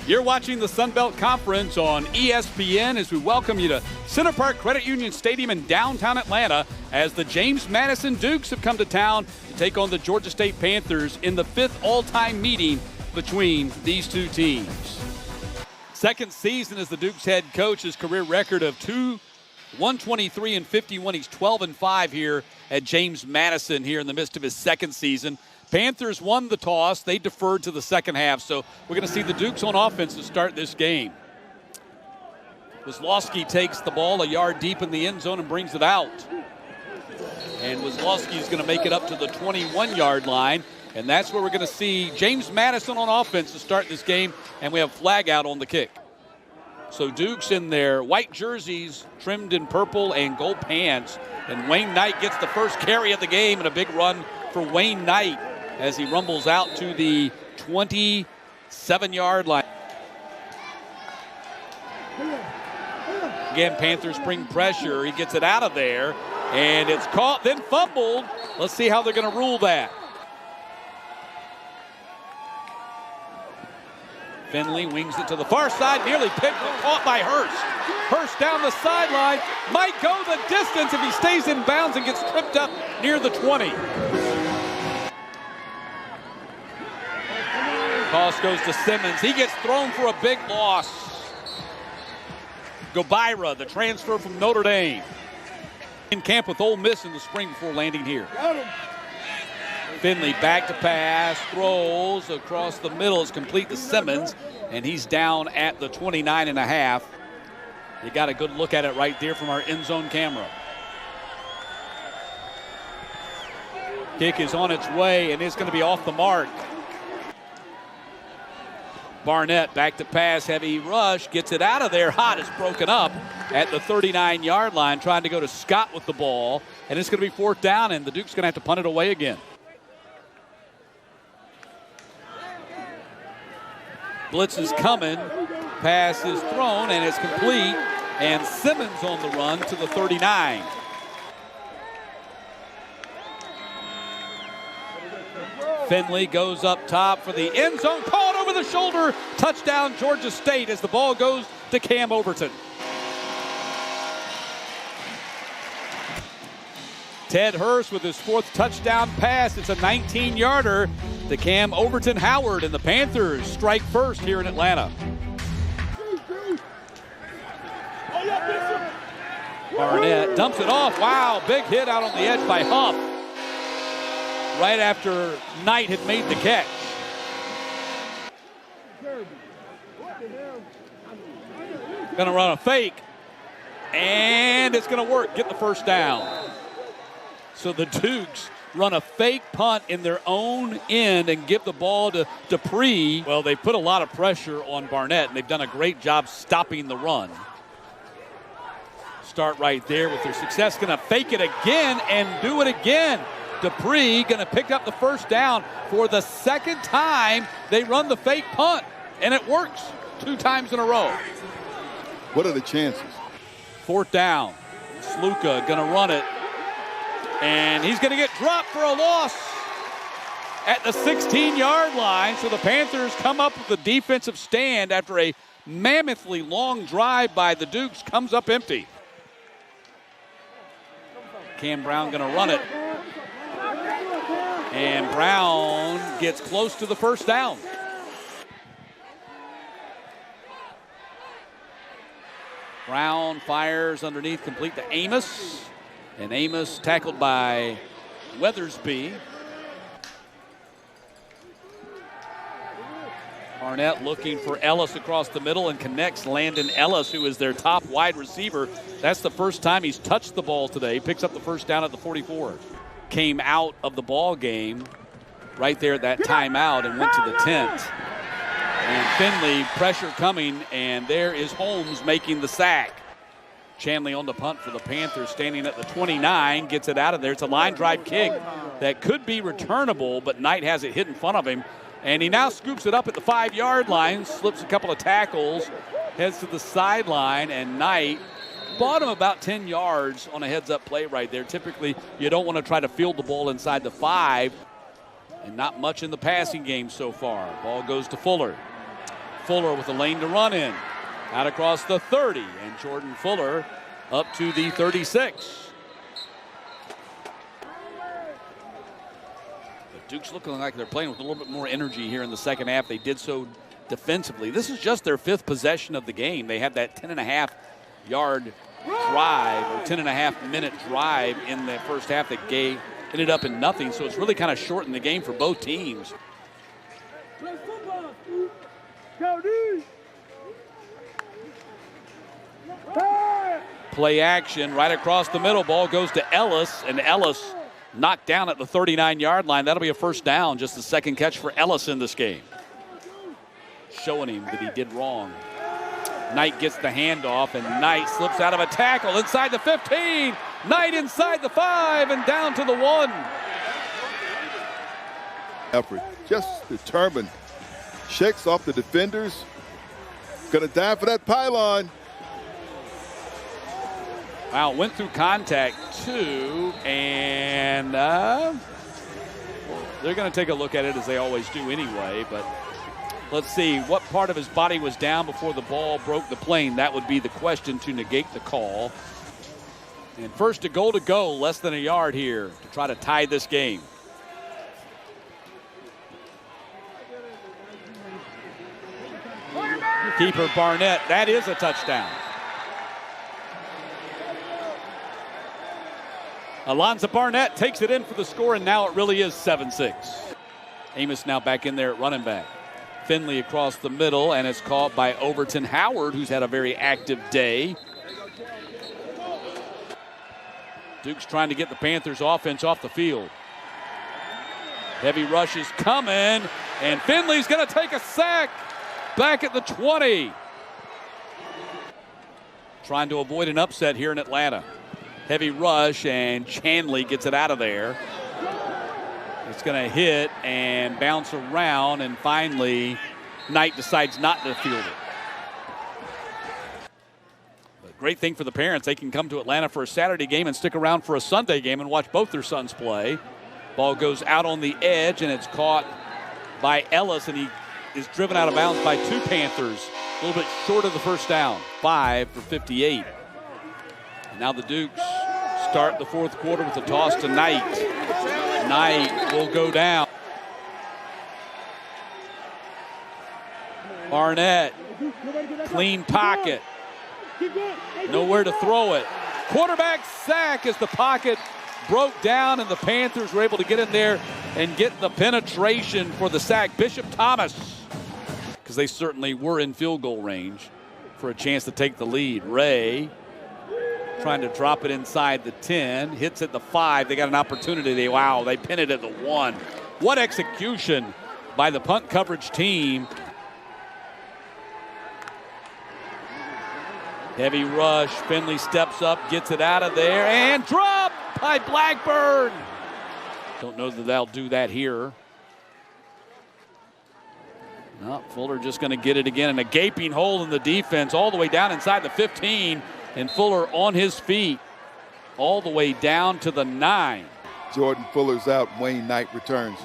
You're watching the Sun Belt Conference on ESPN as we welcome you to Center Park Credit Union Stadium in downtown Atlanta as the James Madison Dukes have come to town to take on the Georgia State Panthers in the 5th all-time meeting between these two teams. Second season as the Dukes head coach, his career record of 123-51. He's 12-5 here at James Madison here in the midst of his second season. Panthers won the toss. They deferred to the second half, so we're going to see the Dukes on offense to start this game. Wisłowski takes the ball a yard deep in the end zone and brings it out. And Wisłowski is going to make it up to the 21-yard line, and that's where we're going to see James Madison on offense to start this game, and we have flag out on the kick. So Dukes in their white jerseys, trimmed in purple and gold pants, and Wayne Knight gets the first carry of the game and a big run for Wayne Knight as he rumbles out to the 27-yard line. Again, Panthers bring pressure. He gets it out of there, and it's caught, then fumbled. Let's see how they're going to rule that. Finley wings it to the far side, nearly picked, but caught by Hurst. Hurst down the sideline, might go the distance if he stays in bounds and gets tripped up near the 20. Toss goes to Simmons. He gets thrown for a big loss. Gobira, the transfer from Notre Dame. In camp with Ole Miss in the spring before landing here. Finley back to pass, throws across the middle, is complete to Simmons, and he's down at the 29.5. You got a good look at it right there from our end zone camera. Kick is on its way, and it's going to be off the mark. Barnett back to pass, heavy rush, gets it out of there hot. It's broken up at the 39-yard line, trying to go to Scott with the ball, and it's going to be 4th down, and the Duke's going to have to punt it away again. Blitz is coming, pass is thrown, and it's complete, and Simmons on the run to the 39. Finley goes up top for the end zone, caught over the shoulder, touchdown Georgia State as the ball goes to Cam Overton. Ted Hurst with his 4th touchdown pass. It's a 19-yarder to Cam Overton Howard, and the Panthers strike first here in Atlanta. Barnett dumps it off. Wow, big hit out on the edge by Huff right after Knight had made the catch. Gonna run a fake, and it's gonna work, get the first down. So the Dukes run a fake punt in their own end and give the ball to Dupree. Well, they put a lot of pressure on Barnett, and they've done a great job stopping the run. Start right there with their success. Gonna fake it again and do it again. Dupree gonna pick up the first down for the second time. They run the fake punt, and it works 2 times in a row. What are the chances? 4th down. Sluka gonna run it, and he's gonna get dropped for a loss at the 16-yard line. So the Panthers come up with a defensive stand after a mammothly long drive by the Dukes comes up empty. Cam Brown gonna run it, and Brown gets close to the first down. Brown fires underneath, complete to Amos. And Amos tackled by Weathersby. Barnett looking for Ellis across the middle and connects Landon Ellis, who is their top wide receiver. That's the first time he's touched the ball today. He picks up the first down at the 44. Came out of the ball game right there at that timeout and went to the tent. And Finley, pressure coming, and there is Holmes making the sack. Chanley on the punt for the Panthers, standing at the 29, gets it out of there. It's a line drive kick that could be returnable, but Knight has it hit in front of him. And he now scoops it up at the 5-yard line, slips a couple of tackles, heads to the sideline, and Knight bought him about 10 yards on a heads-up play right there. Typically, you don't want to try to field the ball inside the 5, and not much in the passing game so far. Ball goes to Fuller. Fuller with a lane to run in. Out across the 30, and Jordan Fuller up to the 36. The Dukes looking like they're playing with a little bit more energy here in the second half. They did so defensively. This is just their 5th possession of the game. They had that 10.5-yard drive, or 10.5-minute drive in the first half that ended up in nothing. So it's really kind of shortened the game for both teams. Play action right across the middle. Ball goes to Ellis, and Ellis knocked down at the 39-yard line. That'll be a first down. Just the second catch for Ellis in this game. Showing him that he did wrong. Knight gets the handoff, and Knight slips out of a tackle inside the 15. Knight inside the 5 and down to the 1. Effort, just determined. Shakes off the defenders. Gonna dive for that pylon. Wow, went through contact too, and they're going to take a look at it as they always do anyway, but let's see what part of his body was down before the ball broke the plane. That would be the question to negate the call. And first to go, less than a yard here to try to tie this game. Keeper Barnett, that is a touchdown. Alonzo Barnett takes it in for the score, and now it really is 7-6. Amos now back in there at running back. Finley across the middle, and it's caught by Overton Howard, who's had a very active day. Dukes trying to get the Panthers offense off the field. Heavy rush is coming, and Finley's going to take a sack back at the 20. Trying to avoid an upset here in Atlanta. Heavy rush, and Chanley gets it out of there. It's going to hit and bounce around, and finally Knight decides not to field it. But great thing for the parents, they can come to Atlanta for a Saturday game and stick around for a Sunday game and watch both their sons play. Ball goes out on the edge, and it's caught by Ellis, and he is driven out of bounds by 2 Panthers. A little bit short of the first down. 5 for 58. And now the Dukes start the fourth quarter with a toss to Knight. Knight will go down. Barnett, clean pocket. Nowhere to throw it. Quarterback sack as the pocket broke down, and the Panthers were able to get in there and get the penetration for the sack. Bishop Thomas, because they certainly were in field goal range for a chance to take the lead. Ray trying to drop it inside the 10, hits at the 5. They got an opportunity. They pin it at the 1. What execution by the punt coverage team. Heavy rush. Finley steps up, gets it out of there, and dropped by Blackburn. Don't know that they'll do that here. No, Fuller just going to get it again, and a gaping hole in the defense all the way down inside the 15. And Fuller on his feet all the way down to the 9. Jordan Fuller's out. Wayne Knight returns.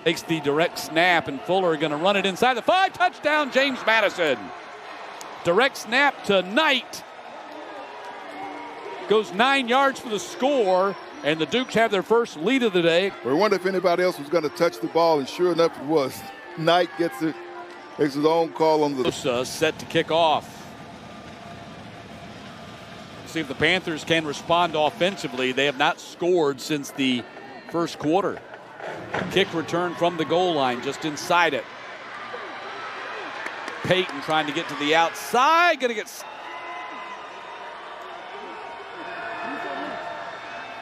Takes the direct snap, and Fuller going to run it inside the 5. Touchdown, James Madison. Direct snap to Knight. Goes 9 yards for the score, and the Dukes have their first lead of the day. We wonder if anybody else was going to touch the ball, and sure enough it was. Knight gets it, makes his own call on the... Set to kick off. See if the Panthers can respond offensively. They have not scored since the first quarter. Kick return from the goal line, just inside it. Payton trying to get to the outside. Going to get...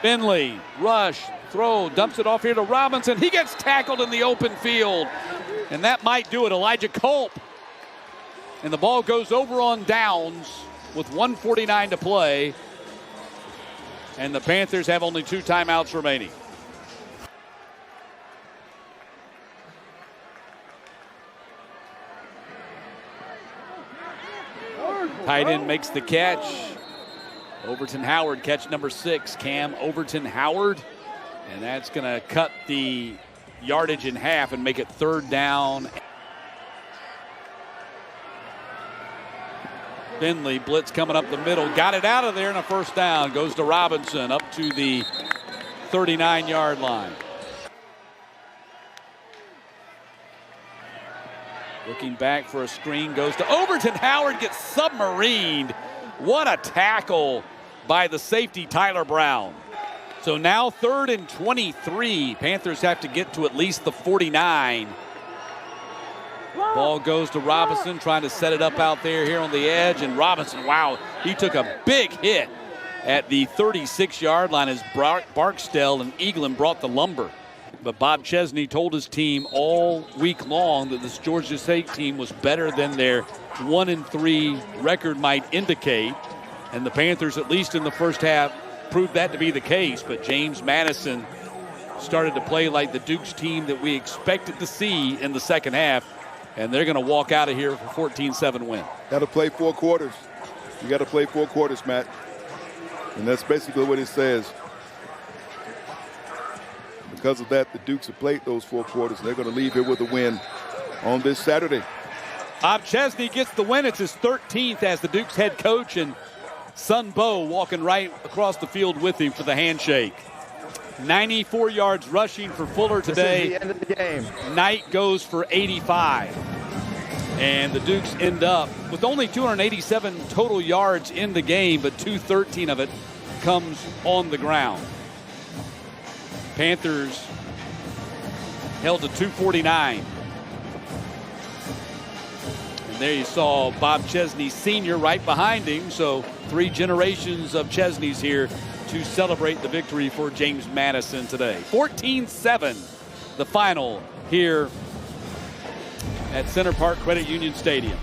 Finley, rush, throw, dumps it off here to Robinson. He gets tackled in the open field. And that might do it. Elijah Culp. And the ball goes over on downs with 1:49 to play. And the Panthers have only 2 timeouts remaining. Tight end makes the catch. Overton Howard, catch number 6, Cam Overton Howard. And that's going to cut the yardage in half and make it 3rd down. Finley, blitz coming up the middle. Got it out of there, and a first down. Goes to Robinson up to the 39-yard line. Looking back for a screen, goes to Overton. Howard gets submarined. What a tackle by the safety, Tyler Brown. So now 3rd and 23. Panthers have to get to at least the 49. Ball goes to Robinson, trying to set it up out there here on the edge. And Robinson, wow, he took a big hit at the 36-yard line as Barksdale and Eaglin brought the lumber. But Bob Chesney told his team all week long that this Georgia State team was better than their 1-3 record might indicate. And the Panthers, at least in the first half, proved that to be the case. But James Madison started to play like the Dukes team that we expected to see in the second half. And they're going to walk out of here for a 14-7 win. Got to play 4 quarters. You got to play 4 quarters, Matt. And that's basically what it says. Because of that, the Dukes have played those 4 quarters, and they're going to leave here with a win on this Saturday. Bob Chesney gets the win. It's his 13th as the Dukes head coach, and Sun Bo walking right across the field with him for the handshake. 94 yards rushing for Fuller today. This is the end of the game. Knight goes for 85. And the Dukes end up with only 287 total yards in the game, but 213 of it comes on the ground. Panthers held to 249. And there you saw Bob Chesney Sr. right behind him. So 3 generations of Chesneys here to celebrate the victory for James Madison today. 14-7, the final here at Center Park Credit Union Stadium.